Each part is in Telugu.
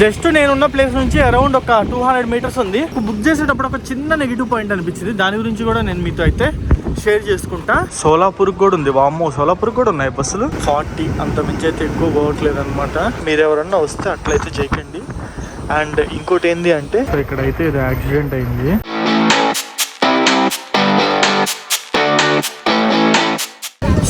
జస్ట్ నేనున్న ప్లేస్ నుంచి అరౌండ్ ఒక 200 మీటర్స్ ఉంది. బుక్ చేసేటప్పుడు ఒక చిన్న నెగిటివ్ పాయింట్ అనిపించింది, దాని గురించి కూడా నేను మీతో అయితే షేర్ చేసుకుంటా. సోలాపూర్ కూడా ఉంది. వామ్మో, సోలాపూర్ కూడా ఉన్నాయి బస్సులు. 40 అంత మించి అయితే ఎక్కువ పోవట్లేదు అనమాట. మీరు ఎవరన్నా వస్తే అట్లయితే చేయకండి. అండ్ ఇంకోటి ఏంది అంటే ఇక్కడైతే ఇది యాక్సిడెంట్ అయింది.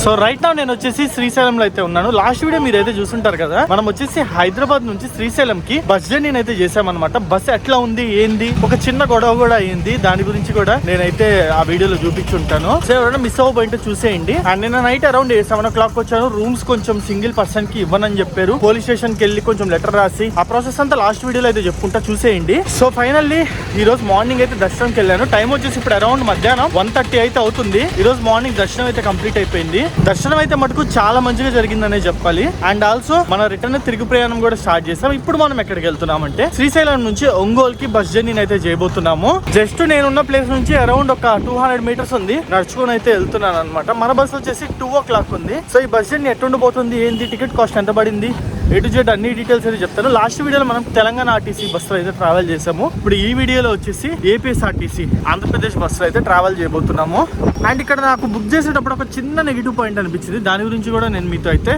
సో రైట్ నా నేను వచ్చేసి శ్రీశైలంలో అయితే ఉన్నాను. లాస్ట్ వీడియో మీరు అయితే చూసుంటారు కదా, మనం వచ్చేసి హైదరాబాద్ నుంచి శ్రీశైలం కి బస్ జర్నీ అయితే చేసామన్నమాట. బస్ ఎట్లా ఉంది ఏంది, ఒక చిన్న గొడవ కూడా అయింది, దాని గురించి కూడా నేనైతే ఆ వీడియోలో చూపించుంటాను. సో ఎవరైనా మిస్ అవ్వబోయింటే చూసేయండి. అండ్ నిన్న నైట్ అరౌండ్ 7 o'clock వచ్చాను. రూమ్స్ కొంచెం సింగిల్ పర్సన్ కి ఇవ్వనని చెప్పారు. పోలీస్ స్టేషన్ కి వెళ్ళి కొంచెం లెటర్ రాసి ఆ ప్రాసెస్ అంతా లాస్ట్ వీడియోలో అయితే చెప్పుకుంటా, చూసేయండి. సో ఫైనల్లీ ఈ రోజు మార్నింగ్ అయితే దర్శనంకి వెళ్ళాను. టైం వచ్చేసి ఇప్పుడు అరౌండ్ మధ్యాహ్నం 1:30 అయితే అవుతుంది. ఈ రోజు మార్నింగ్ దర్శనం అయితే కంప్లీట్ అయిపోయింది. దర్శనం అయితే మటుకు చాలా మంచిగా జరిగిందనే చెప్పాలి. అండ్ ఆల్సో మన రిటర్న్ తిరుగు ప్రయాణం కూడా స్టార్ట్ చేసాం. ఇప్పుడు మనం ఎక్కడికి వెళ్తున్నామంటే శ్రీశైలం నుంచి ఒంగోలుకి బస్ జర్నీ అయితే చేయబోతున్నాము. జస్ట్ నేనున్న ప్లేస్ నుంచి అరౌండ్ ఒక 200 మీటర్స్ ఉంది, నడుచుకొని అయితే వెళ్తున్నాను అనమాట. మన బస్ వచ్చేసి 2 o'clock ఉంది. సో ఈ బస్ జర్నీ ఎట్టుండిపోతుంది ఏంది, టికెట్ కాస్ట్ ఎంత పడింది, A to Z అన్ని డీటెయిల్స్ అయితే చెప్తాను. లాస్ట్ వీడియోలో మనం తెలంగాణ ఆర్టీసీ బస్సులో అయితే ట్రావెల్ చేసాము. ఇప్పుడు ఈ వీడియోలో వచ్చేసి ఏపీఎస్ఆర్టీసీ ఆంధ్రప్రదేశ్ బస్సులో అయితే ట్రావెల్ చేయబోతున్నాము. అండ్ ఇక్కడ నాకు బుక్ చేసేటప్పుడు ఒక చిన్న నెగిటివ్ పాయింట్ అనిపించింది, దాని గురించి కూడా నేను మీతో అయితే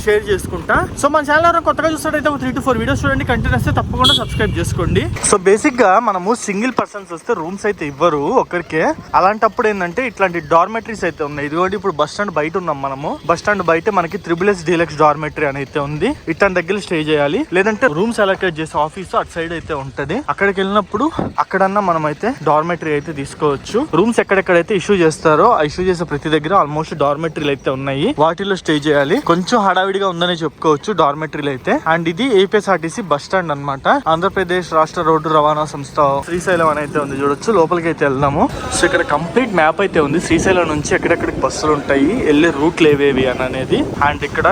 షేర్ చేసుకుంటా. సో మన ఛానల్ ఎవరైనా కొత్తగా చూస్తాడైతే ఒక 3 to 4 వీడియోస్ చూడండి. కంటెంట్ వస్తే తప్పకుండా సబ్స్క్రైబ్ చేసుకోండి. సో బేసిక్ గా మనము సింగిల్ పర్సన్స్ వస్తే రూమ్స్ అయితే ఇవ్వరు ఒక్కరికే. అలాంటప్పుడు ఏంటంటే ఇట్లాంటి డార్మెటరీస్ అయితే ఉన్నాయి. ఇదిగోండి ఇప్పుడు బస్ స్టాండ్ బయట ఉన్నాం మనము. బస్ స్టాండ్ బయట మనకి SSS డీలక్స్ డార్మెటరీ అని అయితే ఉంది. ఇట్లాంటి దగ్గర స్టే చేయాలి, లేదంటే రూమ్స్ అలొకేట్ చేసే ఆఫీస్ అటు సైడ్ అయితే ఉంటది. అక్కడికి వెళ్ళినప్పుడు అక్కడన్నా మనం అయితే డార్మెటరీ అయితే తీసుకోవచ్చు. రూమ్స్ ఎక్కడెక్కడైతే ఇష్యూ చేస్తారో ఆ ఇష్యూ చేసే ప్రతి దగ్గర ఆల్మోస్ట్ డార్మెటరీలు అయితే ఉన్నాయి. వాటిలో స్టే చేయాలి. కొంచెం హడావిడిగా ఉందని చెప్పుకోవచ్చు డార్మెటరీలు అయితే. అండ్ ఇది ఏపీఎస్ఆర్టీసీ బస్ స్టాండ్ అనమాట. ఆంధ్రప్రదేశ్ రాష్ట్ర రోడ్డు రవాణా సంస్థ శ్రీశైలం అని అయితే ఉంది, చూడొచ్చు. లోపలికి అయితే వెళ్దాము. సో ఇక్కడ కంప్లీట్ మ్యాప్ అయితే ఉంది. శ్రీశైలం నుంచి ఎక్కడెక్కడికి బస్సులు ఉంటాయి, వెళ్ళే రూట్లు ఏవేవి అని అనేది. అండ్ ఇక్కడ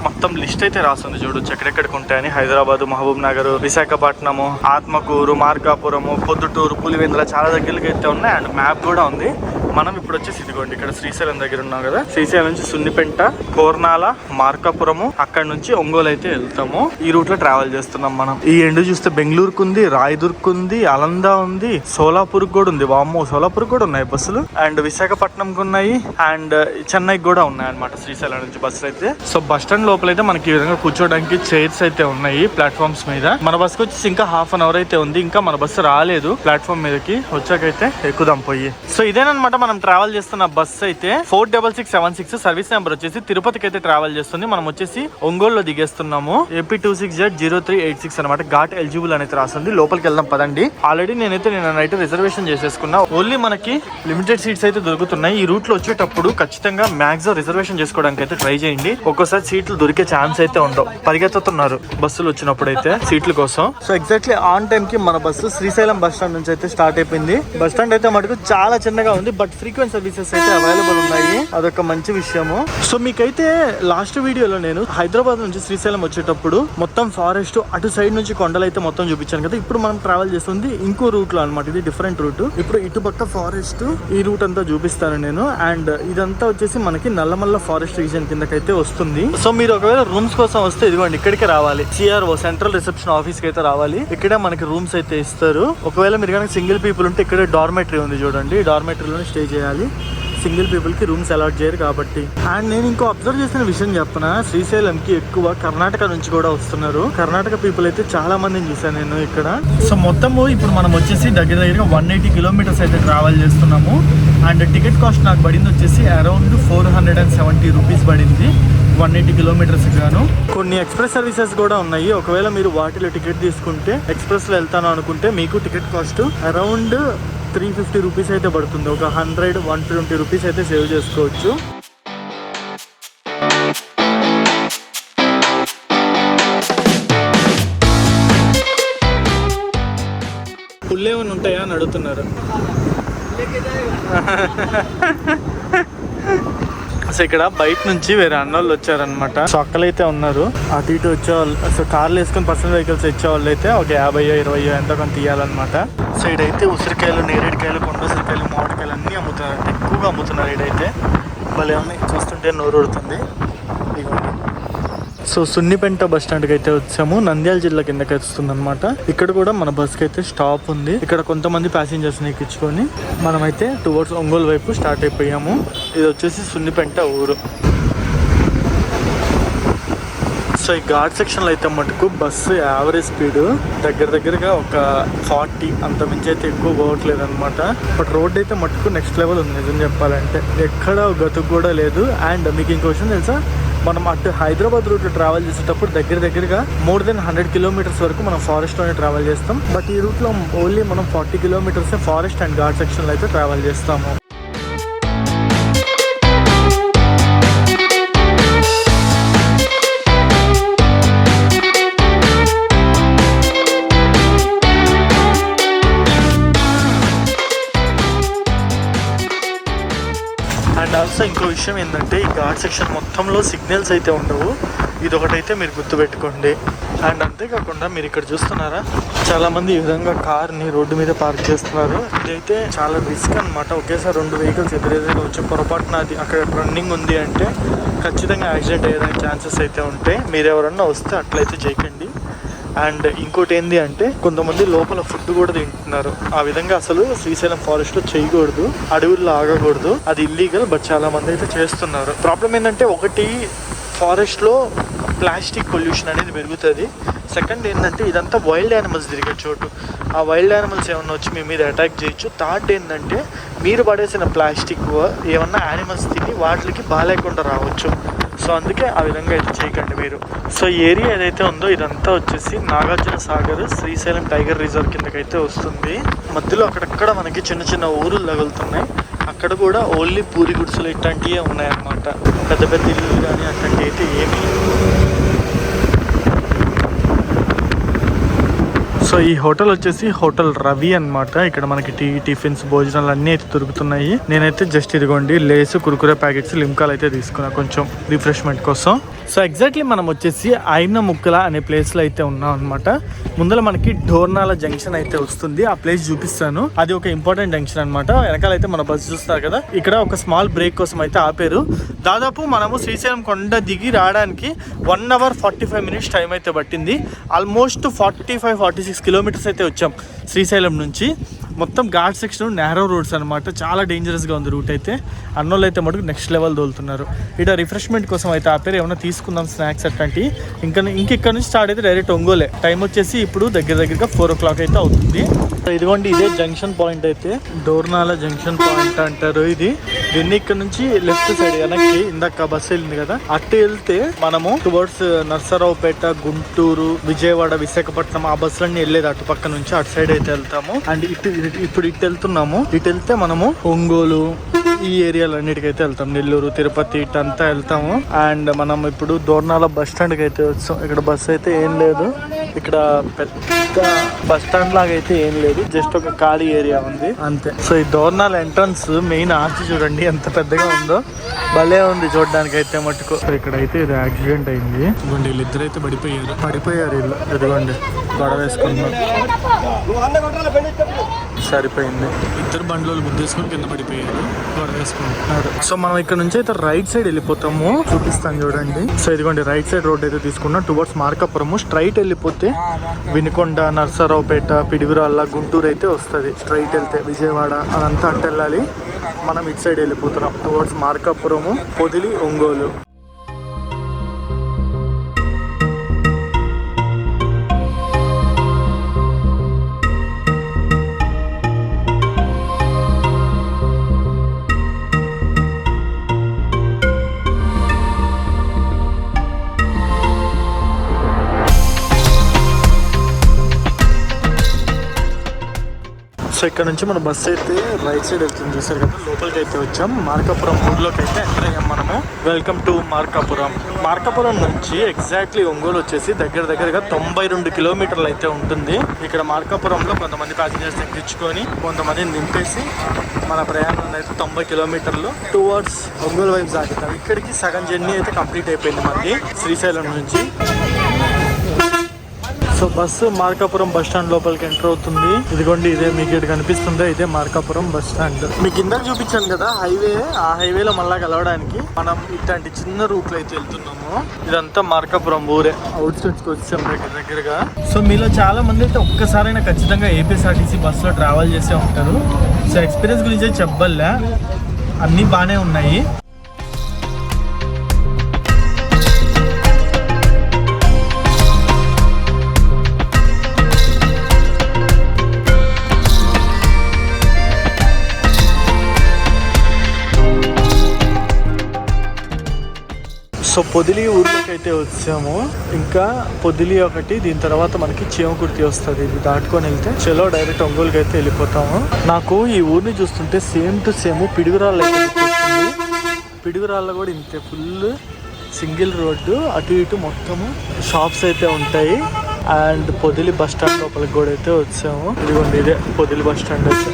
మొత్తం లిస్ట్ అయితే రాస్తుంది, చూడొచ్చు ఎక్కడెక్కడికి ఉంటాయని. హైదరాబాద్, మహబూబ్ నగర్, విశాఖపట్నము, ఆత్మకూరు, మార్కాపురము, పొద్దుటూరు, పులివెందుల చాలా దగ్గరకి అయితే ఉన్నాయి. అండ్ మ్యాప్ కూడా ఉంది. మనం ఇప్పుడు వచ్చేసి ఇదిగోండి ఇక్కడ శ్రీశైలం దగ్గర ఉన్నాం కదా. శ్రీశైలం నుంచి సున్నిపెంట, కోర్నాల, మార్కాపురము, అక్కడ నుంచి ఒంగోలు అయితే వెళ్తాము. ఈ రూట్ లో ట్రావెల్ చేస్తున్నాం మనం. ఈ ఎండ్ చూస్తే బెంగళూరుకు ఉంది, రాయదుర్గ్ ఉంది, అలందా ఉంది, సోలాపూర్ కూడా ఉంది. వామ్మో, సోలాపూర్ కూడా ఉన్నాయి బస్సులు. అండ్ విశాఖపట్నంకి ఉన్నాయి, అండ్ చెన్నైకి కూడా ఉన్నాయి అనమాట శ్రీశైలం నుంచి బస్సులు అయితే. సో బస్ స్టాండ్ లోపల అయితే మనకి ఈ విధంగా కూర్చోడానికి చైర్స్ అయితే ఉన్నాయి ప్లాట్ఫామ్స్ మీద. మన బస్కి వచ్చేసి ఇంకా ½ an hour అయితే ఉంది. ఇంకా మన బస్సు రాలేదు ప్లాట్ఫామ్ మీదకి. వచ్చాకైతే ఎక్కుదాం పోయి. సో ఇదేనమాట మనం ట్రావెల్ చేస్తున్న బస్ అయితే 46676. సర్వీస్ నెంబర్ వచ్చేసి తిరుపతికి అయితే ట్రావెల్ చేస్తుంది. మనం వచ్చేసి ఒంగోలులో దిగేస్తున్నాము. AP26Z0386 అనమాట. ఘాట్ ఎలిజిబుల్ అనేది రాస్తుంది. లోపలికి వెళ్దాం పదండి. ఆల్రెడీ నేనైతే నైట్ రిజర్వేషన్ చేసేసుకున్నా. ఓన్లీ మనకి లిమిటెడ్ సీట్స్ అయితే దొరుకుతున్నాయి. ఈ రూట్ లో వచ్చేటప్పుడు ఖచ్చితంగా మాక్సిమం రిజర్వేషన్ చేసుకోవడానికి అయితే ట్రై చేయండి. ఒక్కోసారి సీట్లు దొరికే ఛాన్స్ అయితే ఉండవు. పరిగెత్తుతున్నారు బస్సులు వచ్చినప్పుడు అయితే సీట్ల కోసం. సో ఎగ్జాక్ట్లీ ఆన్ టైం కి మన బస్సు శ్రీశైలం బస్ స్టాండ్ నుంచి అయితే స్టార్ట్ అయిపోయింది. బస్ స్టాండ్ అయితే మటుకు చాలా చిన్నగా ఉంది, బట్ ఫ్రీక్వెంట్ సర్వీసెస్ అయితే అవైలబుల్ ఉన్నాయి. అదొక మంచి విషయము. సో మీకైతే లాస్ట్ వీడియోలో నేను హైదరాబాద్ నుంచి శ్రీశైలం వచ్చేటప్పుడు మొత్తం ఫారెస్ట్, అటు సైడ్ నుంచి కొండలు అయితే మొత్తం చూపించాను కదా. ఇప్పుడు మనం ట్రావెల్ చేస్తుంది ఇంకో రూట్ లో అనమాట. ఇది డిఫరెంట్ రూట్. ఇప్పుడు ఇటు పక్క ఫారెస్ట్, ఈ రూట్ అంతా చూపిస్తాను నేను. అండ్ ఇదంతా వచ్చేసి మనకి నల్లమల్ల ఫారెస్ట్ రీజన్ కిందకైతే వస్తుంది. సో మీరు ఒకవేళ రూమ్స్ కోసం వస్తే ఇదిగోండి ఇక్కడికి రావాలి. CRO సెంట్రల్ రిసెప్షన్ ఆఫీస్ కి అయితే రావాలి. ఇక్కడే మనకి రూమ్స్ అయితే ఇస్తారు. ఒకవేళ మీరు కనుక సింగిల్ పీపుల్ ఉంటే ఇక్కడే డార్మెటరీ ఉంది చూడండి. డార్మెటరీలోనే స్టే చేయాలి. సింగిల్ పీపుల్ కి రూమ్స్ అలాట్ చేయరు కాబట్టి. అండ్ నేను ఇంకో అబ్జర్వ్ చేసిన విషయం చెప్పనా, శ్రీశైలం కి ఎక్కువ కర్ణాటక నుంచి కూడా వస్తున్నారు. కర్ణాటక పీపుల్ అయితే చాలా మందిని చూసాను నేను ఇక్కడ. సో మొత్తము ఇప్పుడు మనం వచ్చేసి దగ్గరగా 180 kilometers అయితే ట్రావెల్ చేస్తున్నాము. అండ్ టికెట్ కాస్ట్ నాకు పడింది వచ్చేసి అరౌండ్ 470 రూపీస్ పడింది 180 kilometers గాను. కొన్ని ఎక్స్ప్రెస్ సర్వీసెస్ కూడా ఉన్నాయి. ఒకవేళ మీరు వాటిలో టికెట్ తీసుకుంటే, ఎక్స్ప్రెస్ లో వెళ్తాను అనుకుంటే, మీకు టికెట్ కాస్ట్ అరౌండ్ 350 రూపీస్ అయితే పడుతుంది. ఒక 100-120 రూపీస్ అయితే సేవ్ చేసుకోవచ్చు. పుల్లు ఏమైనా ఉంటాయా అని అడుగుతున్నారు. సో ఇక్కడ బయట నుంచి వేరే అన్నోళ్ళు వచ్చారనమాట. సో అక్కలైతే ఉన్నారు. అటు ఇటు వచ్చేవాళ్ళు, సో కార్లు వేసుకొని పర్సనల్ వెహికల్స్ వచ్చేవాళ్ళు అయితే ఒక 50-20 ఎంతో కొంత తీయాలన్నమాట. సో ఇడైతే ఉసిరికాయలు, నేరేడుకాయలు, కొండ ఉసిరికాయలు, మామిడికాయలు అన్నీ అమ్ముతున్నారు. ఎక్కువగా అమ్ముతున్నారు ఇడైతే. భలే ఉన్నాయి, చూస్తుంటే నోరు ఊడుతుంది. ఇదిగోండి సో సున్నిపెంట బస్ స్టాండ్ కి అయితే వచ్చాము. నంద్యాల జిల్లా కిందకి వస్తుంది అనమాట. ఇక్కడ కూడా మన బస్ కి అయితే స్టాప్ ఉంది. ఇక్కడ కొంతమంది ప్యాసింజర్స్ ని ఎక్కించుకొని మనమైతే టువర్డ్స్ ఒంగోలు వైపు స్టార్ట్ అయిపోయాము. ఇది వచ్చేసి సున్నిపెంట ఊరు. సో ఈ ఘాట్ సెక్షన్ లో అయితే మటుకు బస్సు యావరేజ్ స్పీడ్ దగ్గరగా ఒక 40 అంత మించి అయితే ఎక్కువ పోవట్లేదు అనమాట. బట్ రోడ్ అయితే మటుకు నెక్స్ట్ లెవెల్ ఉంది నిజం చెప్పాలంటే. ఎక్కడ గతుకు కూడా లేదు. అండ్ మీకు ఇంకో విషయం తెలుసా, మనం అటు హైదరాబాద్ రూట్లో ట్రావెల్ చేసేటప్పుడు దగ్గరగా మోర్ దెన్ 100 కిలోమీటర్స్ వరకు మనం ఫారెస్ట్ లోనే ట్రావెల్ చేస్తాం. బట్ ఈ రూట్ లో ఓన్లీ మనం 40 kilometres forest and ghat section లో అయితే ట్రావెల్ చేస్తాము. అండ్ ఆల్సో ఇంకో విషయం ఏంటంటే ఈ ఘాట్ సెక్షన్ మొత్తంలో సిగ్నల్స్ అయితే ఉండవు. ఇది ఒకటైతే మీరు గుర్తుపెట్టుకోండి. అండ్ అంతేకాకుండా మీరు ఇక్కడ చూస్తున్నారా, చాలా మంది ఈ విధంగా కార్ని రోడ్డు మీద పార్క్ చేస్తున్నారు. ఇదైతే చాలా రిస్క్ అనమాట. ఒకేసారి 2 వెహికల్స్ ఎదురెదురుగా వచ్చే పొరపాటున అది అక్కడ రన్నింగ్ ఉంది అంటే ఖచ్చితంగా యాక్సిడెంట్ అయ్యేదానికి ఛాన్సెస్ అయితే ఉంటాయి. మీరు ఎవరన్నా వస్తే అట్లయితే చేయకండి. అండ్ ఇంకోటి ఏంటి అంటే కొంతమంది లోపల ఫుడ్ కూడా తింటున్నారు. ఆ విధంగా అసలు శ్రీశైలం ఫారెస్ట్ లో చేయకూడదు, అడవుల్లో ఆగకూడదు. అది ఇల్లీగల్. బట్ చాలా మంది అయితే చేస్తున్నారు. ప్రాబ్లం ఏంటంటే ఒకటి, ఫారెస్ట్ లో ప్లాస్టిక్ పొల్యూషన్ అనేది పెరుగుతుంది. సెకండ్ ఏంటంటే ఇదంతా వైల్డ్ యానిమల్స్ తిరిగే చోటు. ఆ వైల్డ్ యానిమల్స్ ఏమన్నా వచ్చి మీ మీద అటాక్ చేయొచ్చు. థర్డ్ ఏంటంటే మీరు పడేసిన ప్లాస్టిక్ ఏమన్నా యానిమల్స్ తిని వాటికి బాగాలేకుండా రావచ్చు. సో అందుకే ఆ విధంగా అయితే చేయకండి మీరు. సో ఏరియా ఏదైతే ఉందో ఇదంతా వచ్చేసి నాగార్జున సాగర్ శ్రీశైలం టైగర్ రిజర్వ్ కిందకైతే వస్తుంది. మధ్యలో అక్కడక్కడ మనకి చిన్న ఊరులు తగులుతున్నాయి. అక్కడ కూడా ఓన్లీ పూరి గుడిసెలు ఇట్లాంటివే ఉన్నాయన్నమాట. పెద్ద పెద్ద ఇల్లు కానీ అట్లాంటివి అయితే ఏమీ. సో ఈ హోటల్ వచ్చేసి హోటల్ రవి అన్నమాట. ఇక్కడ మనకి టీ, టిఫిన్స్, భోజనాలు అన్నీ అయితే దొరుకుతున్నాయి. నేనైతే జస్ట్ ఇదిగోండి లేసు, కురుకురే ప్యాకెట్స్, లిమ్కాలు అయితే తీసుకున్నా కొంచెం రిఫ్రెష్మెంట్ కోసం. సో ఎగ్జాక్ట్లీ మనం వచ్చేసి ఆయన ముక్కల అనే ప్లేస్లో అయితే ఉన్నాం అనమాట. ముందర మనకి డోర్నాల జంక్షన్ అయితే వస్తుంది. ఆ ప్లేస్ చూపిస్తాను. అది ఒక ఇంపార్టెంట్ జంక్షన్ అనమాట. వెనకాలైతే మన బస్సు చూస్తారు కదా, ఇక్కడ ఒక స్మాల్ బ్రేక్ కోసం అయితే ఆపారు. దాదాపు మనము శ్రీశైలం కొండ దిగి రావడానికి 1 hour 45 minutes టైం అయితే పట్టింది. ఆల్మోస్ట్ 45-46 కిలోమీటర్స్ అయితే వచ్చాం శ్రీశైలం నుంచి. మొత్తం ఘాట్ సెక్షన్ నేరో రోడ్స్ అనమాట. చాలా డేంజరస్గా ఉంది రూట్ అయితే. అన్నోళ్ళు అయితే మటుకు నెక్స్ట్ లెవెల్ తోలుతున్నారు. ఇక్కడ రిఫ్రెష్మెంట్ కోసం అయితే ఆపారు. ఏమైనా తీసుకుందాం స్నాక్స్ అట్లాంటివి. ఇక్కడ నుంచి స్టార్ట్ అయితే డైరెక్ట్ ఒంగోలే. టైం వచ్చేసి ఇప్పుడు దగ్గరగా 4 o'clock అయితే అవుతుంది. ఇదిగోండి ఇదే జంక్షన్ పాయింట్ అయితే డోర్నాల జంక్షన్ పాయింట్ అంటారు. దీన్ని ఇక్కడ నుంచి లెఫ్ట్ సైడ్ వెనక్కి ఇందాక బస్సు వెళ్ళింది కదా, అటు వెళ్తే మనము టువర్డ్స్ నర్సరావుపేట, గుంటూరు, విజయవాడ, విశాఖపట్నం ఆ బస్సులన్నీ వెళ్ళేది అటు పక్క నుంచి. అటు సైడ్ అయితే వెళ్తాము. అండ్ ఇప్పుడు ఇటు వెళ్తున్నాము. ఇటు వెళ్తే మనము ఒంగోలు ఈ ఏరియాలు అన్నిటికైతే వెళ్తాం. నెల్లూరు, తిరుపతి ఇటంతా వెళ్తాము. అండ్ మనం ఇప్పుడు దోర్నాల బస్ స్టాండ్కి అయితే వచ్చాం. ఇక్కడ బస్సు అయితే ఏం లేదు. ఇక్కడ పెద్ద బస్ స్టాండ్ లాగా అయితే ఏం లేదు, జస్ట్ ఒక ఖాళీ ఏరియా ఉంది అంతే. సో ఈ దోర్నాల ఎంట్రన్స్ మెయిన్ ఆర్చ్ చూడండి ఎంత పెద్దగా ఉందో. భలే ఉంది చూడడానికి అయితే మటుకు. సో ఇక్కడైతే ఇది యాక్సిడెంట్ అయింది. ఇదిగోండి వీళ్ళిద్దరు అయితే పడిపోయారు వీళ్ళు. ఇదిగోండి గొడవ వేసుకుంటున్నారు. సరిపోయింది. ఇద్దరు బండ్లో గుద్దేసుకొని కింద పడిపోయారు, గొడవ వేసుకుంటున్నారు. సో మనం ఇక్కడ నుంచి అయితే రైట్ సైడ్ వెళ్ళిపోతాము. చూపిస్తాను చూడండి. సో ఇదిగోండి రైట్ సైడ్ రోడ్ అయితే తీసుకున్నాం టువర్డ్స్ మార్కాపురము. స్ట్రైట్ వెళ్ళిపోతే వినుకొండ, నర్సరావుపేట, పిడిగురాళ్ళ, గుంటూరు అయితే వస్తుంది. స్ట్రైట్ వెళ్తే విజయవాడ అదంతా అటు వెళ్ళాలి. మనం ఇటు సైడ్ వెళ్ళిపోతున్నాం టువర్డ్స్ మార్కాపురము, పొదిలి, ఒంగోలు. సో ఇక్కడ నుంచి మన బస్సు అయితే రైట్ సైడ్ వెళ్తుంది చూసారు కదా, లోపలికి అయితే వచ్చాం. మార్కాపురం ఊర్లోకి అయితే ఎంటర్ అయ్యాం మనము. Welcome to Markapuram. మార్కాపురం నుంచి ఎగ్జాక్ట్లీ ఒంగోలు వచ్చేసి దగ్గరగా 92 కిలోమీటర్లు అయితే ఉంటుంది. ఇక్కడ మార్కాపురంలో కొంతమంది ప్యాసింజర్స్ ఎక్కించుకొని కొంతమందిని నింపేసి మన ప్రయాణం అయితే 90 కిలోమీటర్లు టువర్డ్స్ ఒంగోలు వైపు సాగుతాం. ఇక్కడికి సగం జర్నీ అయితే కంప్లీట్ అయిపోయింది మనకి శ్రీశైలం నుంచి. So so bus Markapuram bus stand లోపలికి ఎంటర్ అవుతుంది. ఇదిగోండి ఇదే మీకు ఇక్కడ కనిపిస్తుందా, ఇదే మార్కాపురం బస్ స్టాండ్. మీకు ఇందాక చూపించాను కదా హైవే, ఆ హైవేలో మళ్ళా కలవడానికి మనం ఇట్లాంటి చిన్న రూట్ లో అయితే వెళ్తున్నాము. ఇదంతా మార్కాపురం ఊరే, అవుట్స్కట్స్ వచ్చాం దగ్గరగా. సో మీలో చాలా మంది అయితే ఒక్కసారైనా ఖచ్చితంగా ఏపీఎస్ఆర్టీసీ బస్ లో ట్రావెల్ చేసే ఉంటారు. సో ఎక్స్పీరియన్స్ గురించి చెప్పలే, అన్నీ బాగానే ఉన్నాయి. సో పొదిలి ఊర్లోకి అయితే వచ్చాము. ఇంకా పొదిలి ఒకటి, దీని తర్వాత మనకి చీమకుర్తి వస్తుంది. ఇది దాటుకొని వెళ్తే చలో డైరెక్ట్ ఒంగోలుకి అయితే వెళ్ళిపోతాము. నాకు ఈ ఊరిని చూస్తుంటే సేమ్ టు సేమ్ పిడుగురాళ్ళు అయితే గుర్తొస్తుంది. పిడుగురాళ్ళ కూడా ఇంతే, ఫుల్ సింగిల్ రోడ్డు, అటు ఇటు మొత్తము షాప్స్ అయితే ఉంటాయి. అండ్ పొదిలి బస్ స్టాండ్ లోపలికి కూడా అయితే వచ్చాము. ఇదిగోండి ఇదే పొదిలి బస్ స్టాండ్ అయితే.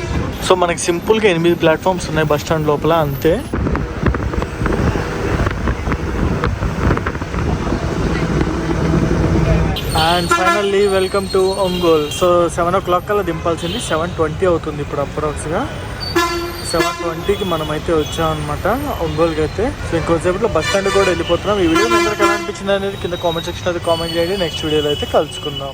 సో మనకి సింపుల్గా 8 ప్లాట్ఫామ్స్ ఉన్నాయి బస్ స్టాండ్ లోపల, అంతే. And finally welcome to Ongole. So 7 o'clock కల్లా దింపాల్సింది, 7:20 అవుతుంది ఇప్పుడు అప్రాక్స్గా. 7:20కి మనమైతే వచ్చామన్నమాట ఒంగోలుకి అయితే. సో ఇంకొంచెంసేపట్లో బస్ స్టాండ్ కూడా వెళ్ళిపోతున్నాం. ఈ వీడియో అందరికీ ఎలా అనిపించింది అనేది కింద కామెంట్ సెక్షన్ అయితే కామెంట్ చేయండి. నెక్స్ట్ వీడియోలో అయితే కలుసుకుందాం.